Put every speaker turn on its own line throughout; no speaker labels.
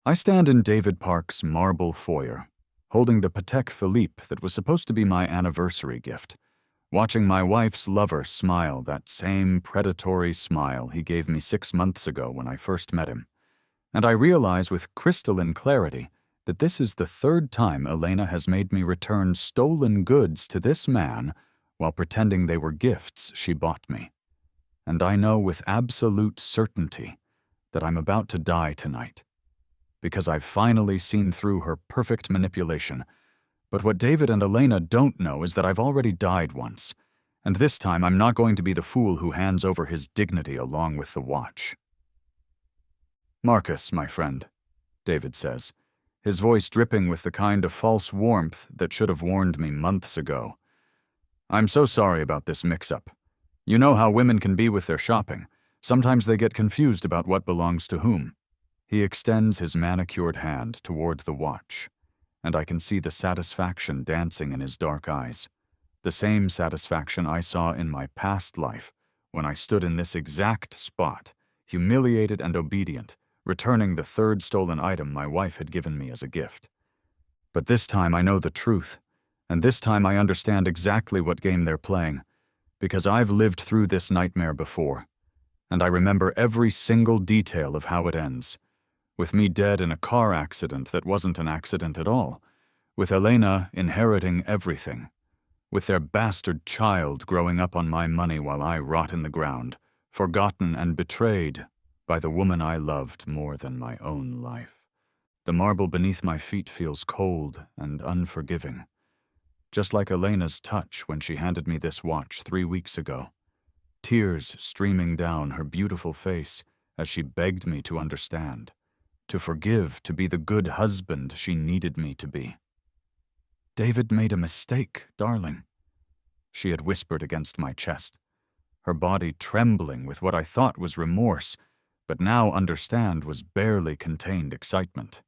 I stand in David Park's marble foyer, holding the Patek Philippe that was supposed to be my anniversary gift, watching my wife's lover smile that same predatory smile he gave me 6 months ago when I first met him. And I realize with crystalline clarity that this is the third time Elena has made me return stolen goods to this man while pretending they were gifts she bought me. And I know with absolute certainty that I'm about to die tonight, because I've finally seen through her perfect manipulation. But what David and Elena don't know is that I've already died once, and this time I'm not going to be the fool who hands over his dignity along with the watch. "Marcus, my friend," David says, his voice dripping with the kind of false warmth that should have warned me months ago. "I'm so sorry about this mix-up. You know how women can be with their shopping. Sometimes they get confused about what belongs to whom." He extends his manicured hand toward the watch, and I can see the satisfaction dancing in his dark eyes. The same satisfaction I saw in my past life when I stood in this exact spot, humiliated and obedient, returning the third stolen item my wife had given me as a gift. But this time I know the truth, and this time I understand exactly what game they're playing, because I've lived through this nightmare before, and I remember every single detail of how it ends. With me dead in a car accident that wasn't an accident at all, with Elena inheriting everything, with their bastard child growing up on my money while I rot in the ground, forgotten and betrayed by the woman I loved more than my own life. The marble beneath my feet feels cold and unforgiving, just like Elena's touch when she handed me this watch 3 weeks ago, tears streaming down her beautiful face as she begged me to understand, to forgive, to be the good husband she needed me to be. "David made a mistake, darling," she had whispered against my chest, her body trembling with what I thought was remorse, but now understand was barely contained excitement.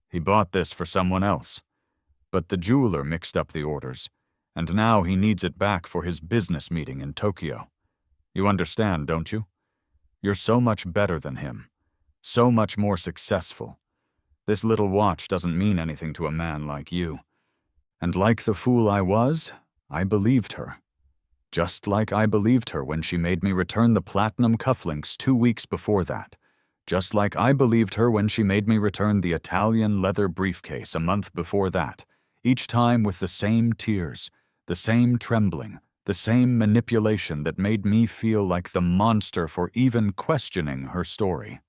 "He bought this for someone else, but the jeweler mixed up the orders, and now he needs it back for his business meeting in Tokyo. You understand, don't you? You're so much better than him. So much more successful. This little watch doesn't mean anything to a man like you." And like the fool I was, I believed her. Just like I believed her when she made me return the platinum cufflinks 2 weeks before that. Just like I believed her when she made me return the Italian leather briefcase a month before that, each time with the same tears, the same trembling, the same manipulation that made me feel like the monster for even questioning her story.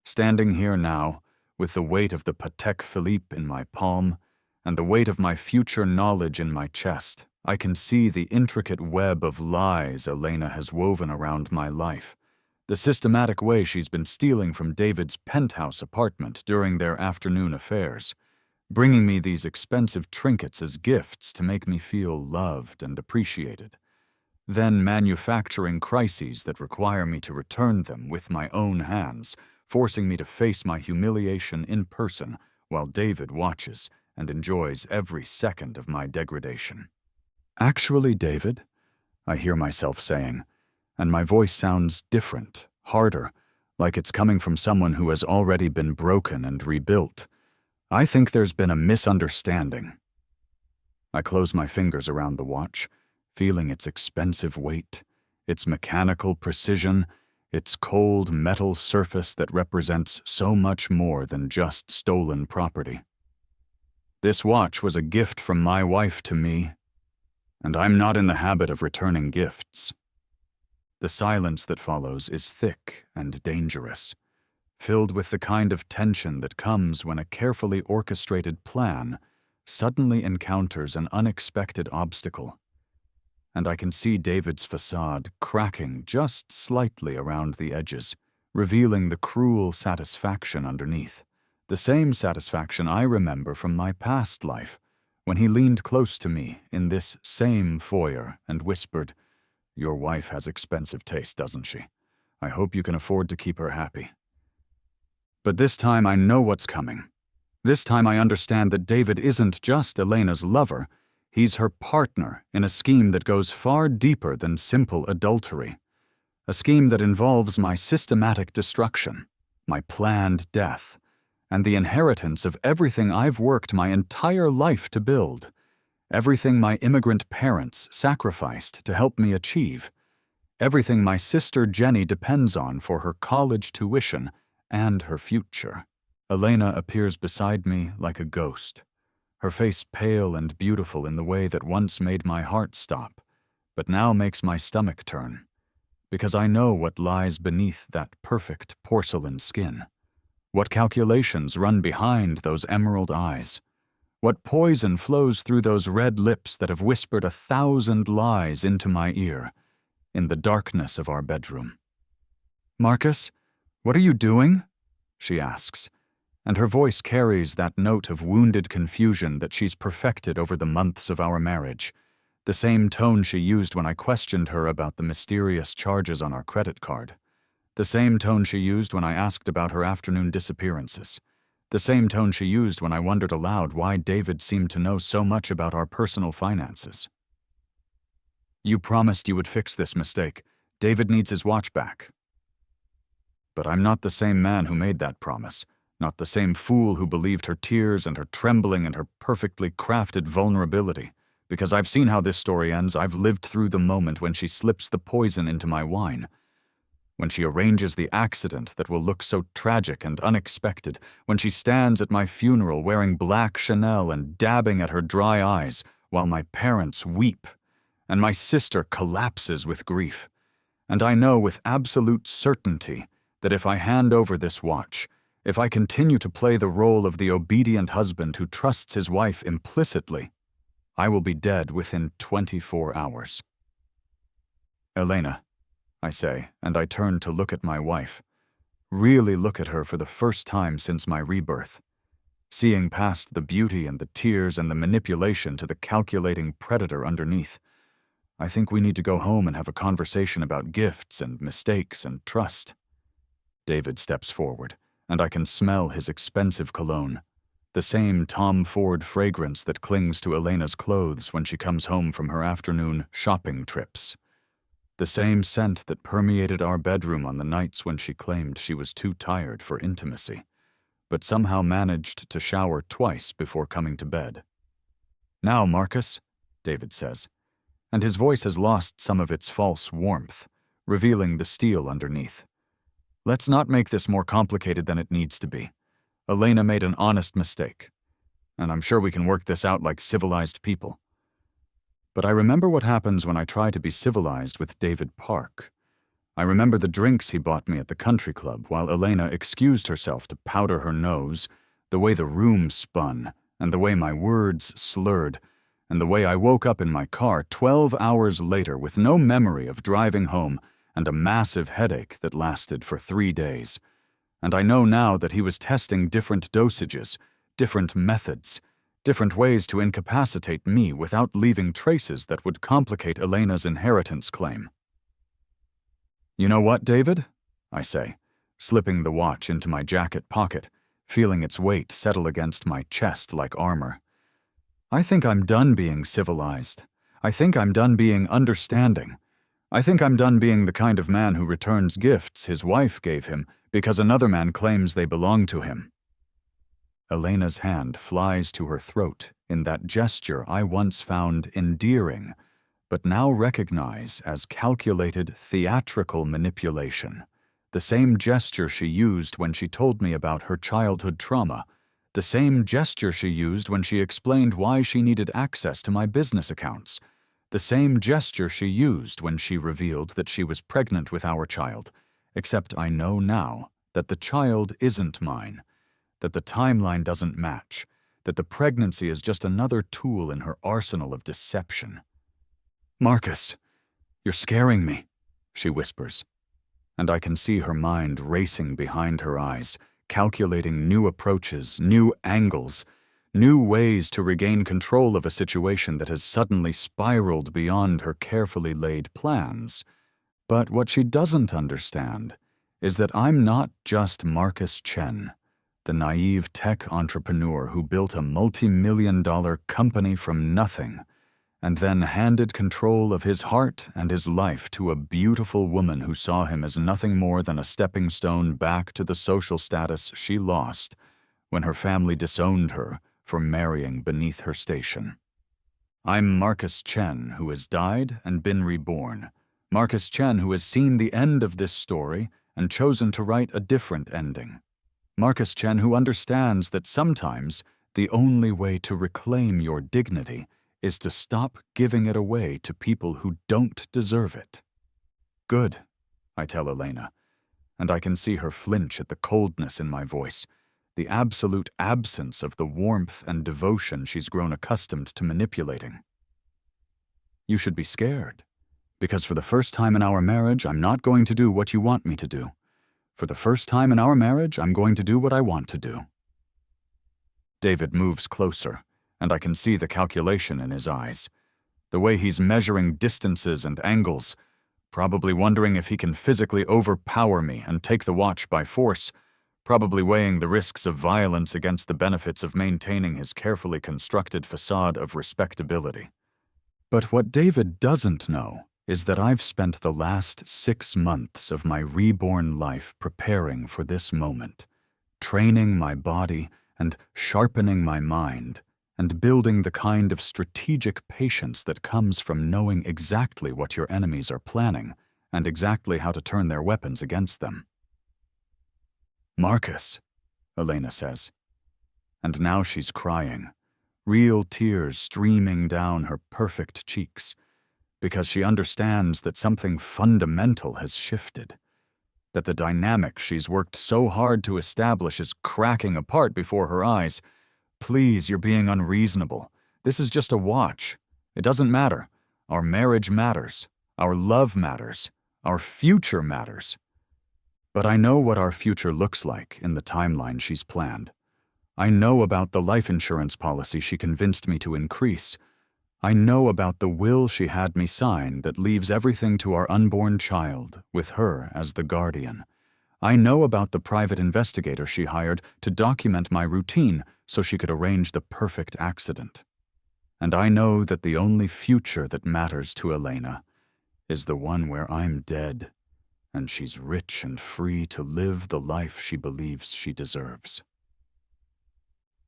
Standing here now, with the weight of the Patek Philippe in my palm, and the weight of my future knowledge in my chest, I can see the intricate web of lies Elena has woven around my life, the systematic way she's been stealing from David's penthouse apartment during their afternoon affairs, bringing me these expensive trinkets as gifts to make me feel loved and appreciated, then manufacturing crises that require me to return them with my own hands, forcing me to face my humiliation in person while David watches and enjoys every second of my degradation. "Actually, David," I hear myself saying, and my voice sounds different, harder, like it's coming from someone who has already been broken and rebuilt. "I think there's been a misunderstanding." I close my fingers around the watch, feeling its expensive weight, its mechanical precision, its cold metal surface that represents so much more than just stolen property. This watch was a gift from my wife to me, and I'm not in the habit of returning gifts. The silence that follows is thick and dangerous, filled with the kind of tension that comes when a carefully orchestrated plan suddenly encounters an unexpected obstacle. And I can see David's facade cracking just slightly around the edges, revealing the cruel satisfaction underneath, the same satisfaction I remember from my past life, when he leaned close to me in this same foyer and whispered, "Your wife has expensive taste, doesn't she? I hope you can afford to keep her happy." But this time I know what's coming. This time I understand that David isn't just Elena's lover. He's her partner in a scheme that goes far deeper than simple adultery. A scheme that involves my systematic destruction, my planned death, and the inheritance of everything I've worked my entire life to build, everything my immigrant parents sacrificed to help me achieve, everything my sister Jenny depends on for her college tuition and her future. Elena appears beside me like a ghost, her face pale and beautiful in the way that once made my heart stop, but now makes my stomach turn, because I know what lies beneath that perfect porcelain skin, what calculations run behind those emerald eyes, what poison flows through those red lips that have whispered 1,000 lies into my ear in the darkness of our bedroom. "Marcus, what are you doing?" she asks, and her voice carries that note of wounded confusion that she's perfected over the months of our marriage, the same tone she used when I questioned her about the mysterious charges on our credit card, the same tone she used when I asked about her afternoon disappearances, the same tone she used when I wondered aloud why David seemed to know so much about our personal finances. "You promised you would fix this mistake. David needs his watch back." But I'm not the same man who made that promise, not the same fool who believed her tears and her trembling and her perfectly crafted vulnerability, because I've seen how this story ends. I've lived through the moment when she slips the poison into my wine, when she arranges the accident that will look so tragic and unexpected, when she stands at my funeral wearing black Chanel and dabbing at her dry eyes while my parents weep, and my sister collapses with grief. And I know with absolute certainty that if I hand over this watch, if I continue to play the role of the obedient husband who trusts his wife implicitly, I will be dead within 24 hours. "Elena," I say, and I turn to look at my wife, really look at her for the first time since my rebirth, seeing past the beauty and the tears and the manipulation to the calculating predator underneath. I think we need to go home and have a conversation about gifts and mistakes and trust. David steps forward, and I can smell his expensive cologne, the same Tom Ford fragrance that clings to Elena's clothes when she comes home from her afternoon shopping trips, the same scent that permeated our bedroom on the nights when she claimed she was too tired for intimacy, but somehow managed to shower twice before coming to bed. "Now, Marcus," David says, and his voice has lost some of its false warmth, revealing the steel underneath. "Let's not make this more complicated than it needs to be. Elena made an honest mistake, and I'm sure we can work this out like civilized people." But I remember what happens when I try to be civilized with David Park. I remember the drinks he bought me at the country club while Elena excused herself to powder her nose, the way the room spun, and the way my words slurred, and the way I woke up in my car 12 hours later with no memory of driving home and a massive headache that lasted for 3 days. And I know now that he was testing different dosages, different methods, different ways to incapacitate me without leaving traces that would complicate Elena's inheritance claim. "You know what, David?" I say, slipping the watch into my jacket pocket, feeling its weight settle against my chest like armor. "I think I'm done being civilized. I think I'm done being understanding. I think I'm done being the kind of man who returns gifts his wife gave him because another man claims they belong to him." Elena's hand flies to her throat in that gesture I once found endearing, but now recognize as calculated theatrical manipulation, the same gesture she used when she told me about her childhood trauma, the same gesture she used when she explained why she needed access to my business accounts, the same gesture she used when she revealed that she was pregnant with our child, except I know now that the child isn't mine, that the timeline doesn't match, that the pregnancy is just another tool in her arsenal of deception. "Marcus, you're scaring me," she whispers, and I can see her mind racing behind her eyes, calculating new approaches, new angles, new ways to regain control of a situation that has suddenly spiraled beyond her carefully laid plans. But what she doesn't understand is that I'm not just Marcus Chen, the naive tech entrepreneur who built a multi-million-dollar company from nothing and then handed control of his heart and his life to a beautiful woman who saw him as nothing more than a stepping stone back to the social status she lost when her family disowned her for marrying beneath her station. I'm Marcus Chen, who has died and been reborn. Marcus Chen, who has seen the end of this story and chosen to write a different ending. Marcus Chen, who understands that sometimes the only way to reclaim your dignity is to stop giving it away to people who don't deserve it. Good, I tell Elena, and I can see her flinch at the coldness in my voice, the absolute absence of the warmth and devotion she's grown accustomed to manipulating. You should be scared, because for the first time in our marriage, I'm not going to do what you want me to do. For the first time in our marriage, I'm going to do what I want to do. David moves closer, and I can see the calculation in his eyes. The way he's measuring distances and angles, probably wondering if he can physically overpower me and take the watch by force, probably weighing the risks of violence against the benefits of maintaining his carefully constructed facade of respectability. But what David doesn't know is that I've spent the last 6 months of my reborn life preparing for this moment, training my body and sharpening my mind, and building the kind of strategic patience that comes from knowing exactly what your enemies are planning and exactly how to turn their weapons against them. Marcus, Elena says. And now she's crying, real tears streaming down her perfect cheeks, because she understands that something fundamental has shifted, that the dynamic she's worked so hard to establish is cracking apart before her eyes. Please, you're being unreasonable. This is just a watch. It doesn't matter. Our marriage matters. Our love matters. Our future matters. But I know what our future looks like in the timeline she's planned. I know about the life insurance policy she convinced me to increase. I know about the will she had me sign that leaves everything to our unborn child, with her as the guardian. I know about the private investigator she hired to document my routine so she could arrange the perfect accident. And I know that the only future that matters to Elena is the one where I'm dead, and she's rich and free to live the life she believes she deserves.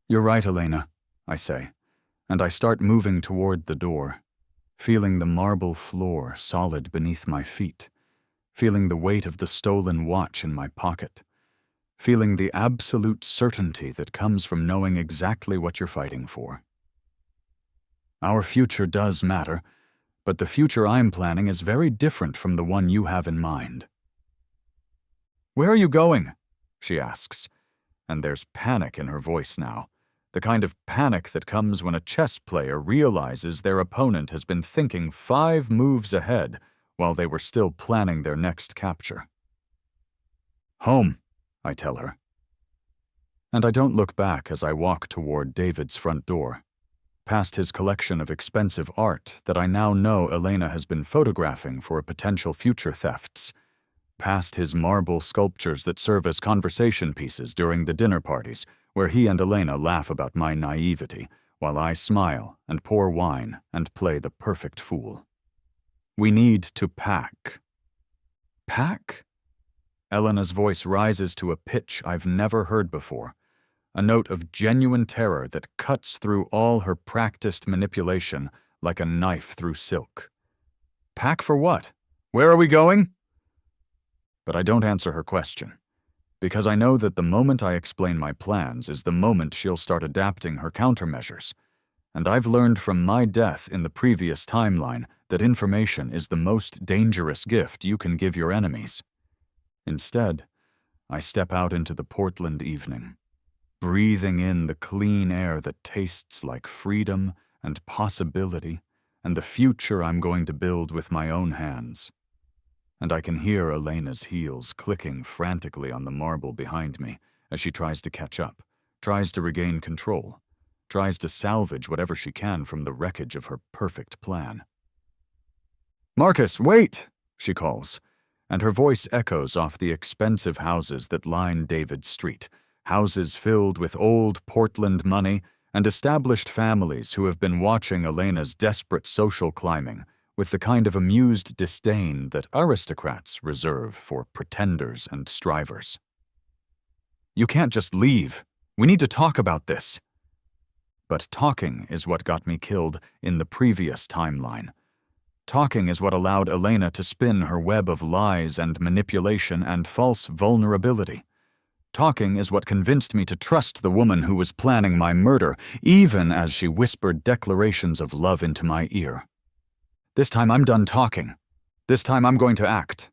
You're right, Elena, I say, and I start moving toward the door, feeling the marble floor solid beneath my feet, feeling the weight of the stolen watch in my pocket, feeling the absolute certainty that comes from knowing exactly what you're fighting for. Our future does matter, but the future I'm planning is very different from the one you have in mind. Where are you going? She asks, and there's panic in her voice now, the kind of panic that comes when a chess player realizes their opponent has been thinking 5 moves ahead while they were still planning their next capture. Home, I tell her. And I don't look back as I walk toward David's front door, past his collection of expensive art that I now know Elena has been photographing for potential future thefts, past his marble sculptures that serve as conversation pieces during the dinner parties where he and Elena laugh about my naivety while I smile and pour wine and play the perfect fool. We need to pack. Pack? Elena's voice rises to a pitch I've never heard before, a note of genuine terror that cuts through all her practiced manipulation like a knife through silk. Pack for what? Where are we going? But I don't answer her question, because I know that the moment I explain my plans is the moment she'll start adapting her countermeasures, and I've learned from my death in the previous timeline that information is the most dangerous gift you can give your enemies. Instead, I step out into the Portland evening, breathing in the clean air that tastes like freedom and possibility and the future I'm going to build with my own hands. And I can hear Elena's heels clicking frantically on the marble behind me as she tries to catch up, tries to regain control, tries to salvage whatever she can from the wreckage of her perfect plan. Marcus, wait, she calls, and her voice echoes off the expensive houses that line David's street, houses filled with old Portland money and established families who have been watching Elena's desperate social climbing with the kind of amused disdain that aristocrats reserve for pretenders and strivers. "You can't just leave. We need to talk about this." But talking is what got me killed in the previous timeline. Talking is what allowed Elena to spin her web of lies and manipulation and false vulnerability. Talking is what convinced me to trust the woman who was planning my murder, even as she whispered declarations of love into my ear. This time I'm done talking. This time I'm going to act.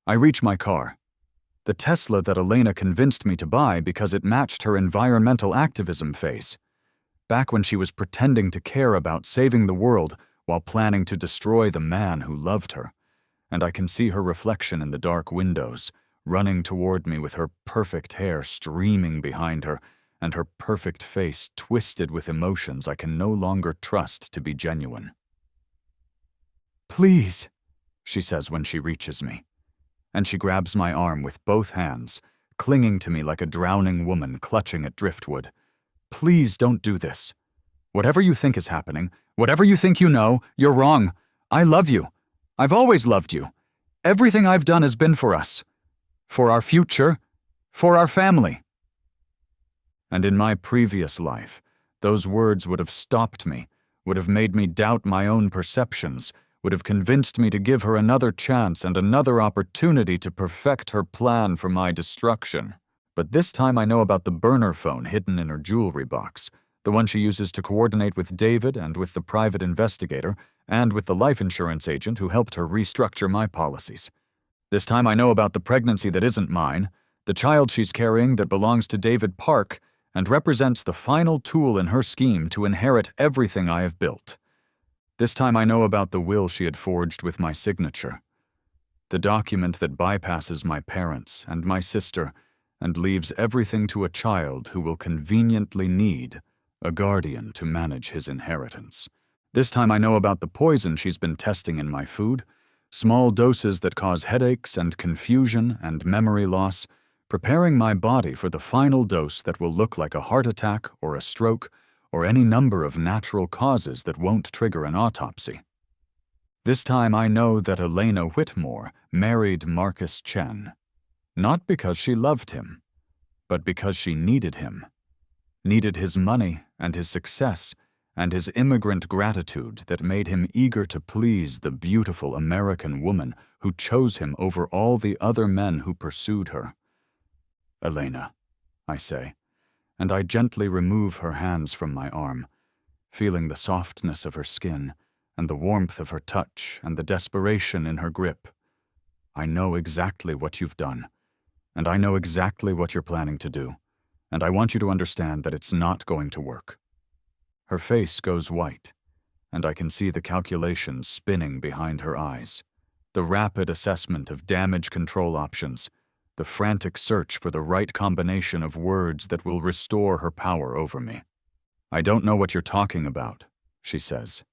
I reach my car. The Tesla that Elena convinced me to buy because it matched her environmental activism phase. Back when she was pretending to care about saving the world while planning to destroy the man who loved her. And I can see her reflection in the dark windows, running toward me with her perfect hair streaming behind her and her perfect face twisted with emotions I can no longer trust to be genuine. "Please," she says when she reaches me, and she grabs my arm with both hands, clinging to me like a drowning woman clutching at driftwood. "Please don't do this. Whatever you think is happening, whatever you think you know, you're wrong. I love you. I've always loved you. Everything I've done has been for us. For our future. For our family." And in my previous life, those words would have stopped me, would have made me doubt my own perceptions, would have convinced me to give her another chance and another opportunity to perfect her plan for my destruction. But this time I know about the burner phone hidden in her jewelry box, the one she uses to coordinate with David and with the private investigator and with the life insurance agent who helped her restructure my policies. This time I know about the pregnancy that isn't mine, the child she's carrying that belongs to David Park and represents the final tool in her scheme to inherit everything I have built. This time I know about the will she had forged with my signature, the document that bypasses my parents and my sister and leaves everything to a child who will conveniently need a guardian to manage his inheritance. This time I know about the poison she's been testing in my food, small doses that cause headaches and confusion and memory loss, preparing my body for the final dose that will look like a heart attack or a stroke or any number of natural causes that won't trigger an autopsy. This time I know that Elena Whitmore married Marcus Chen, not because she loved him, but because she needed him, needed his money and his success and his immigrant gratitude that made him eager to please the beautiful American woman who chose him over all the other men who pursued her. "Elena," I say, and I gently remove her hands from my arm, feeling the softness of her skin and the warmth of her touch and the desperation in her grip. "I know exactly what you've done, and I know exactly what you're planning to do, and I want you to understand that it's not going to work." Her face goes white, and I can see the calculations spinning behind her eyes, the rapid assessment of damage control options, the frantic search for the right combination of words that will restore her power over me. "I don't know what you're talking about," she says,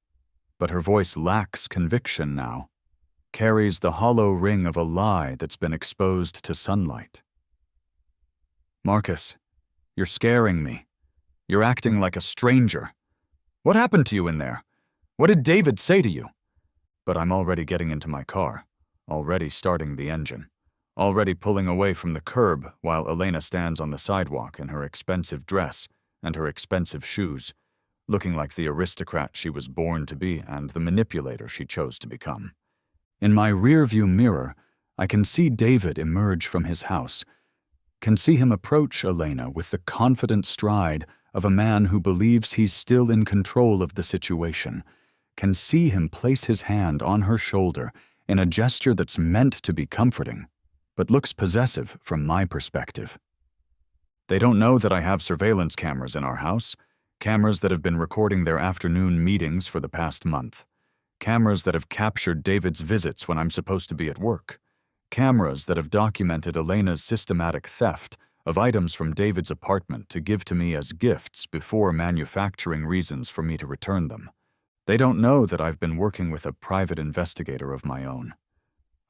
but her voice lacks conviction now, carries the hollow ring of a lie that's been exposed to sunlight. "Marcus, you're scaring me. You're acting like a stranger. What happened to you in there? What did David say to you?" But I'm already getting into my car, already starting the engine, already pulling away from the curb while Elena stands on the sidewalk in her expensive dress and her expensive shoes, looking like the aristocrat she was born to be and the manipulator she chose to become. In my rearview mirror, I can see David emerge from his house, can see him approach Elena with the confident stride of a man who believes he's still in control of the situation, can see him place his hand on her shoulder in a gesture that's meant to be comforting, but looks possessive from my perspective. They don't know that I have surveillance cameras in our house, cameras that have been recording their afternoon meetings for the past month, cameras that have captured David's visits when I'm supposed to be at work, cameras that have documented Elena's systematic theft of items from David's apartment to give to me as gifts before manufacturing reasons for me to return them. They don't know that I've been working with a private investigator of my own,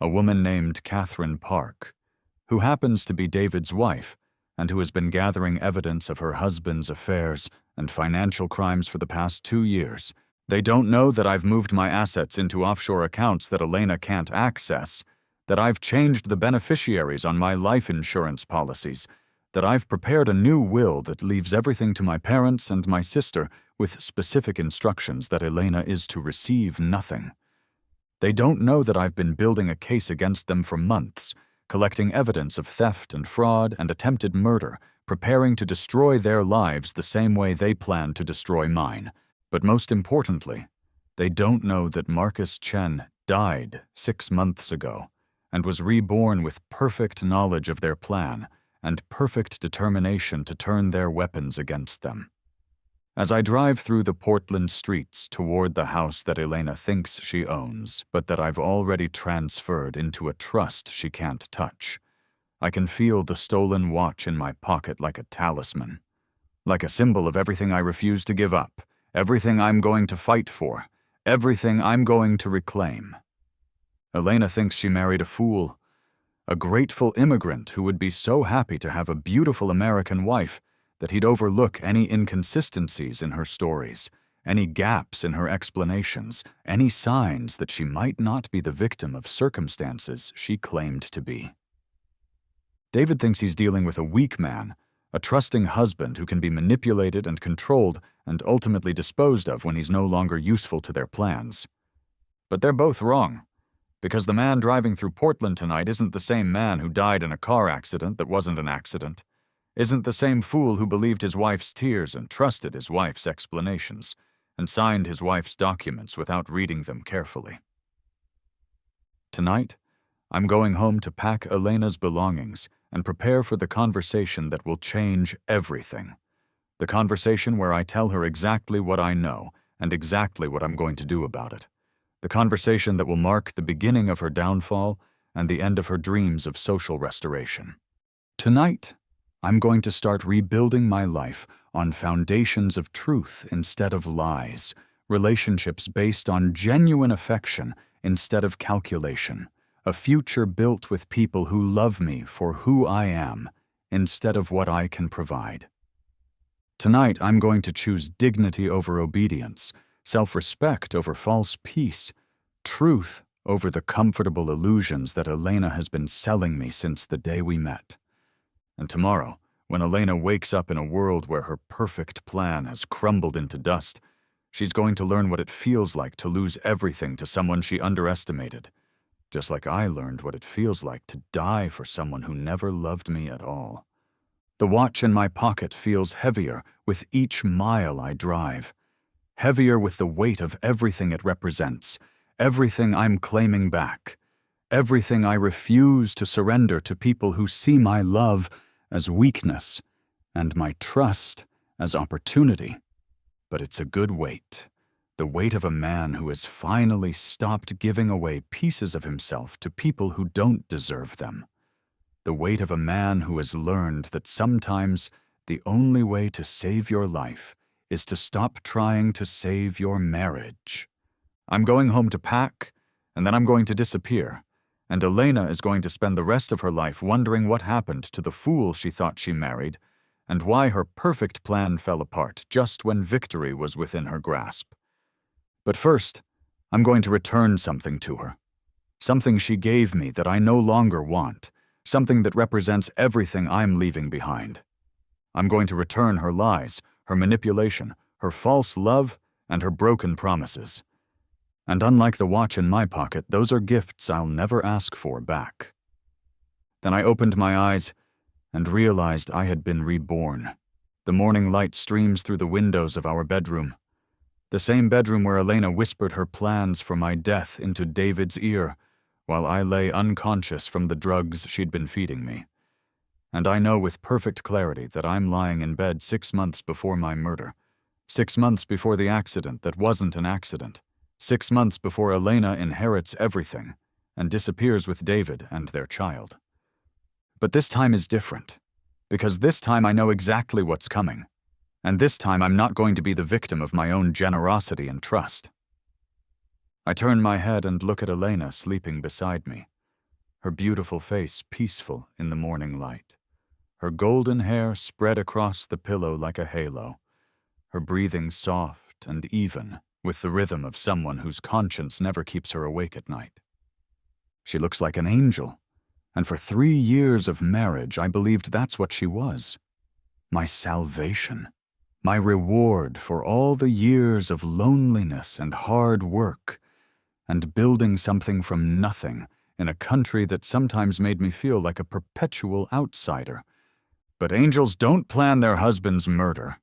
a woman named Catherine Park, who happens to be David's wife and who has been gathering evidence of her husband's affairs and financial crimes for the past 2 years. They don't know that I've moved my assets into offshore accounts that Elena can't access, that I've changed the beneficiaries on my life insurance policies, that I've prepared a new will that leaves everything to my parents and my sister with specific instructions that Elena is to receive nothing. They don't know that I've been building a case against them for months, collecting evidence of theft and fraud and attempted murder, preparing to destroy their lives the same way they plan to destroy mine. But most importantly, they don't know that Marcus Chen died 6 months ago and was reborn with perfect knowledge of their plan and perfect determination to turn their weapons against them. As I drive through the Portland streets toward the house that Elena thinks she owns, but that I've already transferred into a trust she can't touch, I can feel the stolen watch in my pocket like a talisman, like a symbol of everything I refuse to give up, everything I'm going to fight for, everything I'm going to reclaim. Elena thinks she married a fool, a grateful immigrant who would be so happy to have a beautiful American wife that he'd overlook any inconsistencies in her stories, any gaps in her explanations, any signs that she might not be the victim of circumstances she claimed to be. David thinks he's dealing with a weak man, a trusting husband who can be manipulated and controlled and ultimately disposed of when he's no longer useful to their plans. But they're both wrong, because the man driving through Portland tonight isn't the same man who died in a car accident that wasn't an accident, isn't the same fool who believed his wife's tears and trusted his wife's explanations, and signed his wife's documents without reading them carefully. Tonight, I'm going home to pack Elena's belongings and prepare for the conversation that will change everything. The conversation where I tell her exactly what I know and exactly what I'm going to do about it. The conversation that will mark the beginning of her downfall and the end of her dreams of social restoration. Tonight, I'm going to start rebuilding my life on foundations of truth instead of lies, relationships based on genuine affection instead of calculation, a future built with people who love me for who I am instead of what I can provide. Tonight, I'm going to choose dignity over obedience, self-respect over false peace, truth over the comfortable illusions that Elena has been selling me since the day we met. And tomorrow, when Elena wakes up in a world where her perfect plan has crumbled into dust, she's going to learn what it feels like to lose everything to someone she underestimated, just like I learned what it feels like to die for someone who never loved me at all. The watch in my pocket feels heavier with each mile I drive, heavier with the weight of everything it represents, everything I'm claiming back, everything I refuse to surrender to people who see my love as weakness and my trust as opportunity. But it's a good weight, the weight of a man who has finally stopped giving away pieces of himself to people who don't deserve them. The weight of a man who has learned that sometimes the only way to save your life is to stop trying to save your marriage. I'm going home to pack, and then I'm going to disappear, and Elena is going to spend the rest of her life wondering what happened to the fool she thought she married, and why her perfect plan fell apart just when victory was within her grasp. But first, I'm going to return something to her, something she gave me that I no longer want, something that represents everything I'm leaving behind. I'm going to return her lies, her manipulation, her false love, and her broken promises. And unlike the watch in my pocket, those are gifts I'll never ask for back. Then I opened my eyes and realized I had been reborn. The morning light streams through the windows of our bedroom, the same bedroom where Elena whispered her plans for my death into David's ear while I lay unconscious from the drugs she'd been feeding me. And I know with perfect clarity that I'm lying in bed 6 months before my murder, 6 months before the accident that wasn't an accident, 6 months before Elena inherits everything and disappears with David and their child. But this time is different, because this time I know exactly what's coming, and this time I'm not going to be the victim of my own generosity and trust. I turn my head and look at Elena sleeping beside me, her beautiful face peaceful in the morning light, her golden hair spread across the pillow like a halo, her breathing soft and even, with the rhythm of someone whose conscience never keeps her awake at night. She looks like an angel, and for 3 years of marriage I believed that's what she was. My salvation, my reward for all the years of loneliness and hard work, and building something from nothing in a country that sometimes made me feel like a perpetual outsider. But angels don't plan their husbands' murder,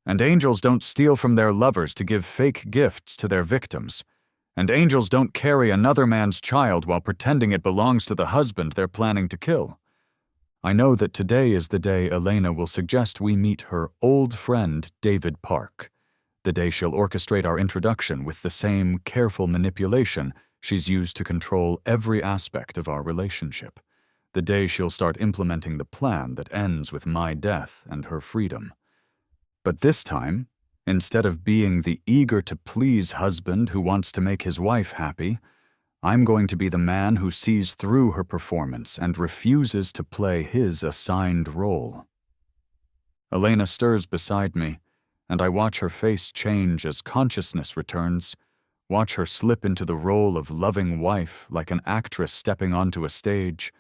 and angels don't steal from their lovers to give fake gifts to their victims, and angels don't carry another man's child while pretending it belongs to the husband they're planning to kill. I know that today is the day Elena will suggest we meet her old friend David Park, the day she'll orchestrate our introduction with the same careful manipulation she's used to control every aspect of our relationship, the day she'll start implementing the plan that ends with my death and her freedom. But this time, instead of being the eager-to-please husband who wants to make his wife happy, I'm going to be the man who sees through her performance and refuses to play his assigned role. Elena stirs beside me, and I watch her face change as consciousness returns, watch her slip into the role of loving wife like an actress stepping onto a stage,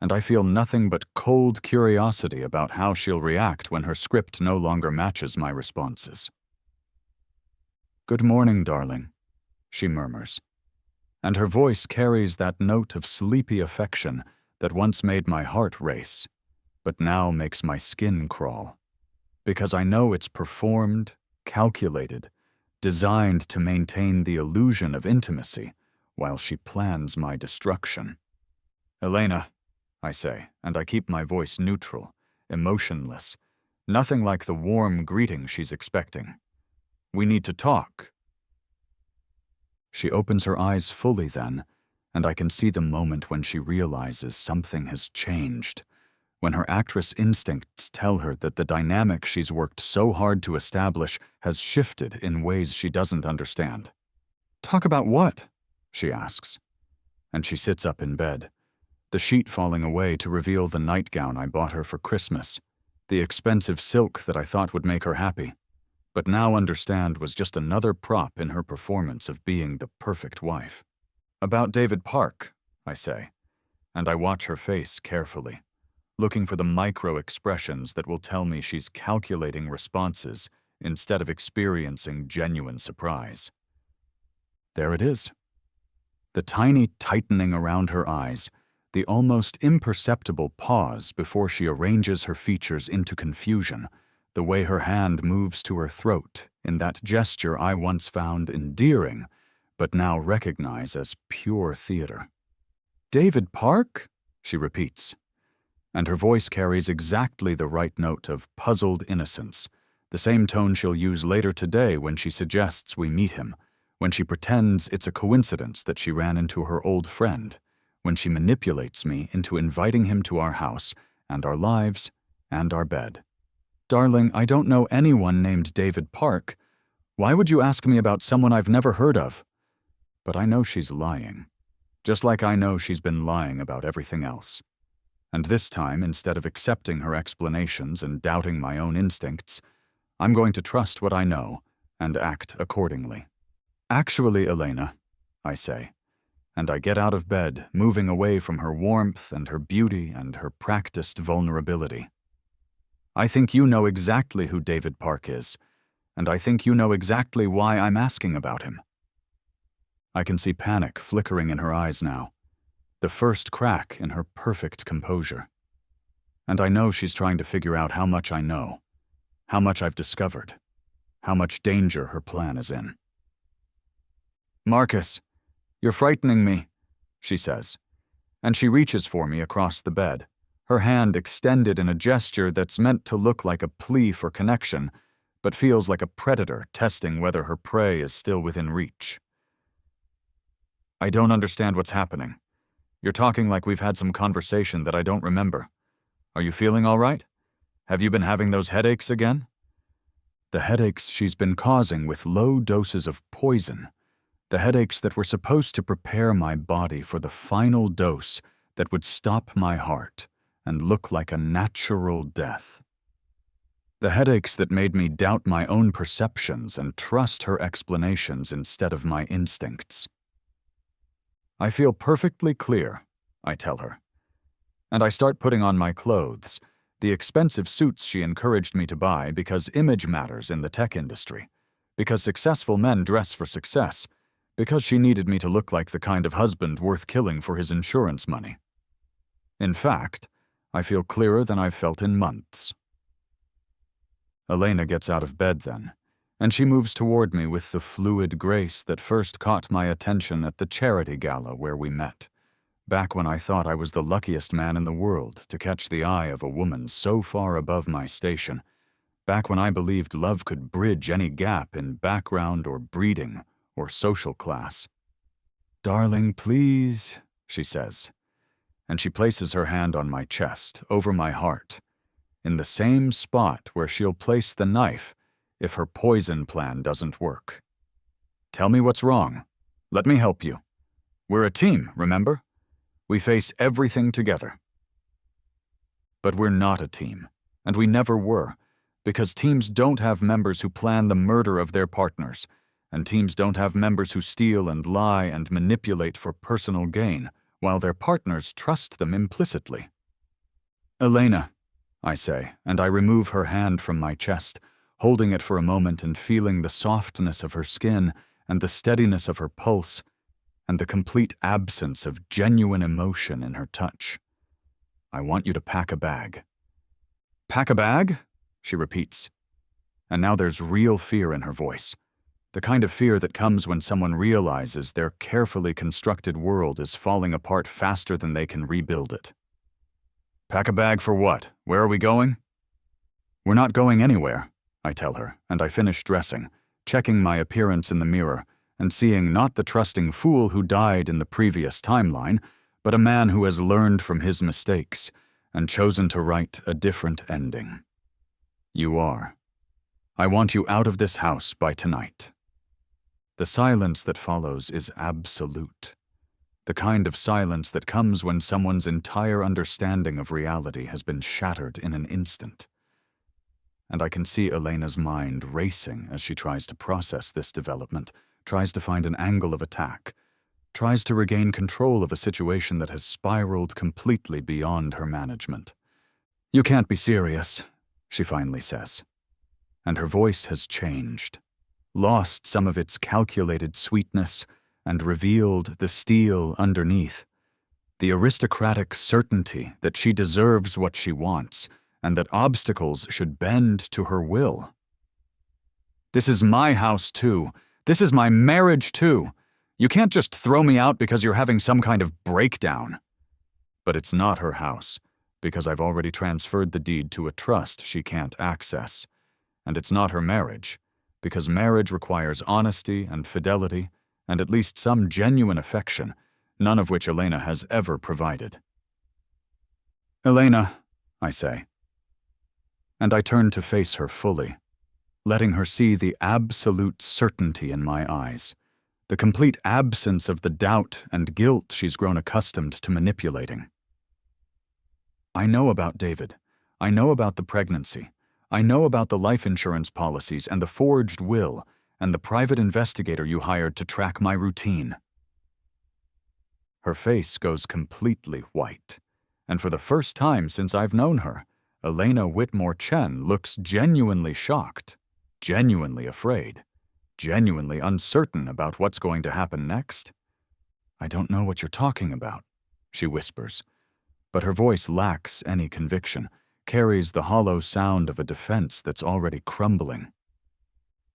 and I feel nothing but cold curiosity about how she'll react when her script no longer matches my responses. "Good morning, darling," she murmurs, and her voice carries that note of sleepy affection that once made my heart race, but now makes my skin crawl, because I know it's performed, calculated, designed to maintain the illusion of intimacy while she plans my destruction. "Elena," I say, and I keep my voice neutral, emotionless, nothing like the warm greeting she's expecting. "We need to talk." She opens her eyes fully then, and I can see the moment when she realizes something has changed, when her actress instincts tell her that the dynamic she's worked so hard to establish has shifted in ways she doesn't understand. "Talk about what?" she asks, and she sits up in bed, the sheet falling away to reveal the nightgown I bought her for Christmas, the expensive silk that I thought would make her happy, but now understand was just another prop in her performance of being the perfect wife. "About David Park," I say, and I watch her face carefully, looking for the micro-expressions that will tell me she's calculating responses instead of experiencing genuine surprise. There it is. The tiny tightening around her eyes, the almost imperceptible pause before she arranges her features into confusion, the way her hand moves to her throat in that gesture I once found endearing, but now recognize as pure theater. "David Park?" she repeats, and her voice carries exactly the right note of puzzled innocence, the same tone she'll use later today when she suggests we meet him, when she pretends it's a coincidence that she ran into her old friend, when she manipulates me into inviting him to our house and our lives and our bed. "Darling, I don't know anyone named David Park. Why would you ask me about someone I've never heard of?" But I know she's lying, just like I know she's been lying about everything else. And this time, instead of accepting her explanations and doubting my own instincts, I'm going to trust what I know and act accordingly. "Actually, Elena," I say, and I get out of bed, moving away from her warmth and her beauty and her practiced vulnerability. "I think you know exactly who David Park is, and I think you know exactly why I'm asking about him." I can see panic flickering in her eyes now, the first crack in her perfect composure. And I know she's trying to figure out how much I know, how much I've discovered, how much danger her plan is in. "Marcus, you're frightening me," she says, and she reaches for me across the bed, her hand extended in a gesture that's meant to look like a plea for connection, but feels like a predator testing whether her prey is still within reach. "I don't understand what's happening. You're talking like we've had some conversation that I don't remember. Are you feeling all right? Have you been having those headaches again?" The headaches she's been causing with low doses of poison, the headaches that were supposed to prepare my body for the final dose that would stop my heart and look like a natural death. The headaches that made me doubt my own perceptions and trust her explanations instead of my instincts. I feel perfectly clear, I tell her. And I start putting on my clothes, the expensive suits she encouraged me to buy because image matters in the tech industry, because successful men dress for success, because she needed me to look like the kind of husband worth killing for his insurance money. In fact, I feel clearer than I've felt in months. Elena gets out of bed then, and she moves toward me with the fluid grace that first caught my attention at the charity gala where we met, back when I thought I was the luckiest man in the world to catch the eye of a woman so far above my station, back when I believed love could bridge any gap in background or breeding or social class. "Darling, please," she says, and she places her hand on my chest, over my heart, in the same spot where she'll place the knife if her poison plan doesn't work. "Tell me what's wrong. Let me help you. We're a team, remember? We face everything together." But we're not a team, and we never were, because teams don't have members who plan the murder of their partners, and teams don't have members who steal and lie and manipulate for personal gain, while their partners trust them implicitly. "Elena," I say, and I remove her hand from my chest, holding it for a moment and feeling the softness of her skin and the steadiness of her pulse and the complete absence of genuine emotion in her touch. "I want you to pack a bag." "Pack a bag?" she repeats. And now there's real fear in her voice, the kind of fear that comes when someone realizes their carefully constructed world is falling apart faster than they can rebuild it. "Pack a bag for what? Where are we going?" "We're not going anywhere," I tell her, and I finish dressing, checking my appearance in the mirror, and seeing not the trusting fool who died in the previous timeline, but a man who has learned from his mistakes and chosen to write a different ending. "You are. I want you out of this house by tonight." The silence that follows is absolute. The kind of silence that comes when someone's entire understanding of reality has been shattered in an instant. And I can see Elena's mind racing as she tries to process this development, tries to find an angle of attack, tries to regain control of a situation that has spiraled completely beyond her management. "You can't be serious," she finally says. And her voice has changed, lost some of its calculated sweetness, and revealed the steel underneath, the aristocratic certainty that she deserves what she wants, and that obstacles should bend to her will. "This is my house too. This is my marriage too. You can't just throw me out because you're having some kind of breakdown." But it's not her house, because I've already transferred the deed to a trust she can't access. And it's not her marriage, because marriage requires honesty and fidelity, and at least some genuine affection, none of which Elena has ever provided. "Elena," I say. And I turn to face her fully, letting her see the absolute certainty in my eyes, the complete absence of the doubt and guilt she's grown accustomed to manipulating. "I know about David. I know about the pregnancy. I know about the life insurance policies and the forged will and the private investigator you hired to track my routine." Her face goes completely white, and for the first time since I've known her, Elena Whitmore Chen looks genuinely shocked, genuinely afraid, genuinely uncertain about what's going to happen next. "I don't know what you're talking about," she whispers, but her voice lacks any conviction, carries the hollow sound of a defense that's already crumbling.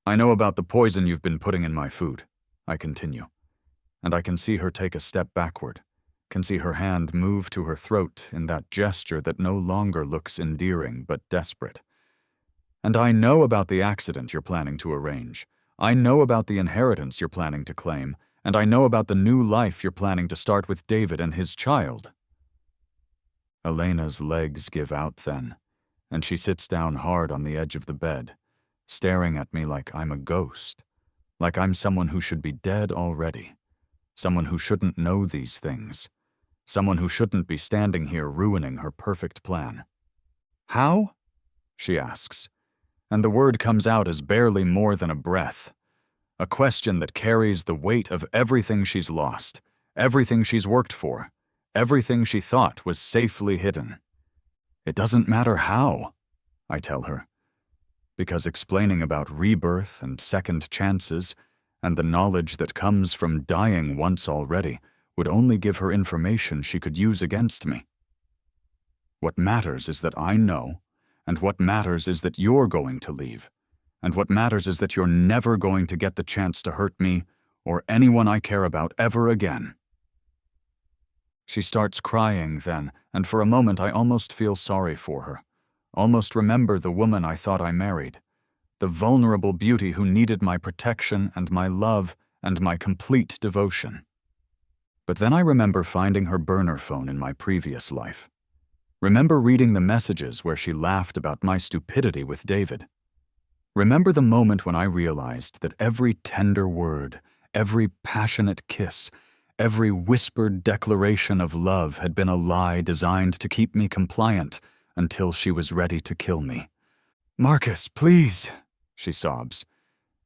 "I know about the poison you've been putting in my food," I continue, and I can see her take a step backward, can see her hand move to her throat in that gesture that no longer looks endearing but desperate. "And I know about the accident you're planning to arrange. I know about the inheritance you're planning to claim, and I know about the new life you're planning to start with David and his child." Elena's legs give out then, and she sits down hard on the edge of the bed, staring at me like I'm a ghost, like I'm someone who should be dead already, someone who shouldn't know these things, Someone who shouldn't be standing here ruining her perfect plan. How? She asks, and the word comes out as barely more than a breath. A question that carries the weight of everything she's lost, everything she's worked for, everything she thought was safely hidden. It doesn't matter how, I tell her, because explaining about rebirth and second chances and the knowledge that comes from dying once already would only give her information she could use against me. What matters is that I know, and what matters is that you're going to leave, and what matters is that you're never going to get the chance to hurt me or anyone I care about ever again. She starts crying then, and for a moment I almost feel sorry for her, almost remember the woman I thought I married, the vulnerable beauty who needed my protection and my love and my complete devotion. But then I remember finding her burner phone in my previous life. Remember reading the messages where she laughed about my stupidity with David. Remember the moment when I realized that every tender word, every passionate kiss, every whispered declaration of love had been a lie designed to keep me compliant until she was ready to kill me. "Marcus, please," she sobs,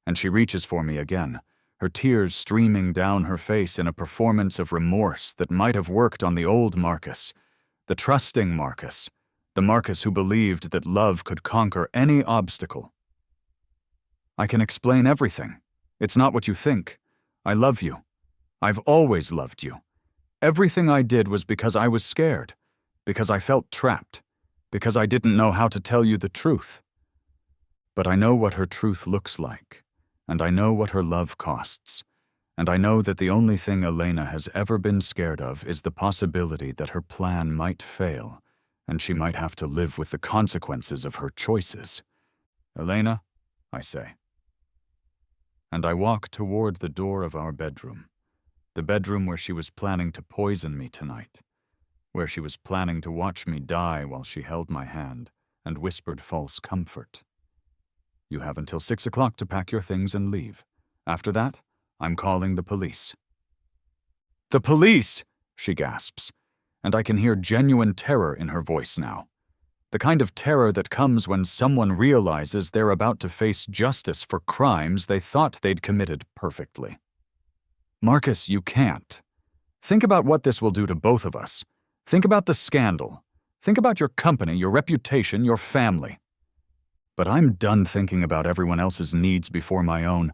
and she reaches for me again, her tears streaming down her face in a performance of remorse that might have worked on the old Marcus, the trusting Marcus, the Marcus who believed that love could conquer any obstacle. "I can explain everything. It's not what you think. I love you. I've always loved you. Everything I did was because I was scared, because I felt trapped, because I didn't know how to tell you the truth. But I know what her truth looks like, and I know what her love costs, and I know that the only thing Elena has ever been scared of is the possibility that her plan might fail, and she might have to live with the consequences of her choices. Elena," I say. And I walk toward the door of our bedroom, the bedroom where she was planning to poison me tonight, where she was planning to watch me die while she held my hand and whispered false comfort. "You have until 6 o'clock to pack your things and leave. After that, I'm calling the police." "The police!" she gasps, and I can hear genuine terror in her voice now. The kind of terror that comes when someone realizes they're about to face justice for crimes they thought they'd committed perfectly. "Marcus, you can't. Think about what this will do to both of us. Think about the scandal. Think about your company, your reputation, your family." But I'm done thinking about everyone else's needs before my own,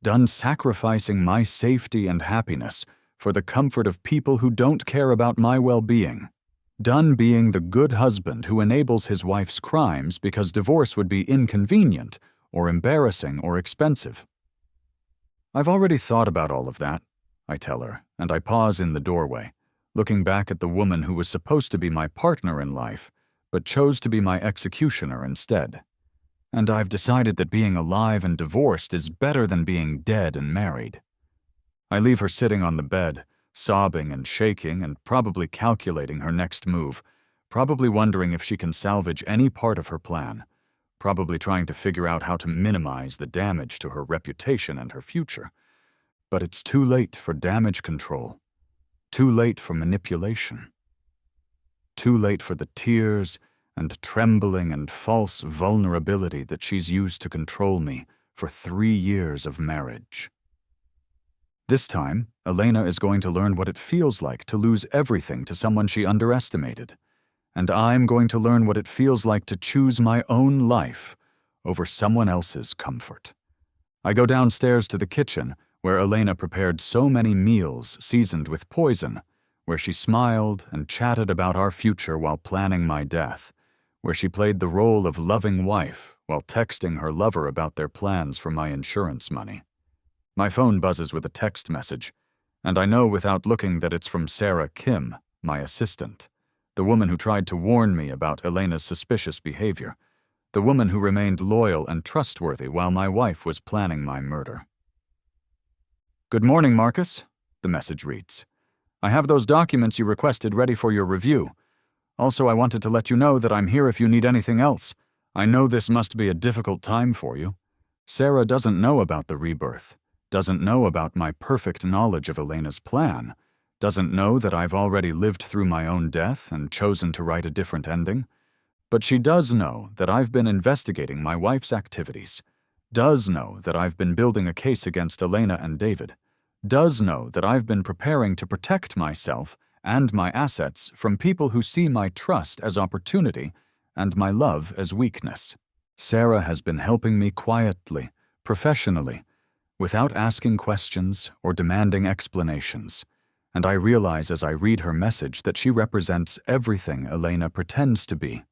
done sacrificing my safety and happiness for the comfort of people who don't care about my well-being. Done being the good husband who enables his wife's crimes because divorce would be inconvenient or embarrassing or expensive. "I've already thought about all of that," I tell her, and I pause in the doorway, looking back at the woman who was supposed to be my partner in life, but chose to be my executioner instead. "And I've decided that being alive and divorced is better than being dead and married." I leave her sitting on the bed, sobbing and shaking and probably calculating her next move, probably wondering if she can salvage any part of her plan, probably trying to figure out how to minimize the damage to her reputation and her future. But it's too late for damage control, too late for manipulation, too late for the tears and trembling and false vulnerability that she's used to control me for 3 years of marriage. This time, Elena is going to learn what it feels like to lose everything to someone she underestimated, and I'm going to learn what it feels like to choose my own life over someone else's comfort. I go downstairs to the kitchen, where Elena prepared so many meals seasoned with poison, where she smiled and chatted about our future while planning my death, where she played the role of loving wife while texting her lover about their plans for my insurance money. My phone buzzes with a text message, and I know without looking that it's from Sarah Kim, my assistant, the woman who tried to warn me about Elena's suspicious behavior, the woman who remained loyal and trustworthy while my wife was planning my murder. "Good morning, Marcus," the message reads. "I have those documents you requested ready for your review. Also, I wanted to let you know that I'm here if you need anything else. I know this must be a difficult time for you. Sarah doesn't know about the rebirth, doesn't know about my perfect knowledge of Elena's plan, doesn't know that I've already lived through my own death and chosen to write a different ending. But she does know that I've been investigating my wife's activities, does know that I've been building a case against Elena and David, does know that I've been preparing to protect myself and my assets from people who see my trust as opportunity and my love as weakness. Sarah has been helping me quietly, professionally, without asking questions or demanding explanations, and I realize as I read her message that she represents everything Elena pretends to be: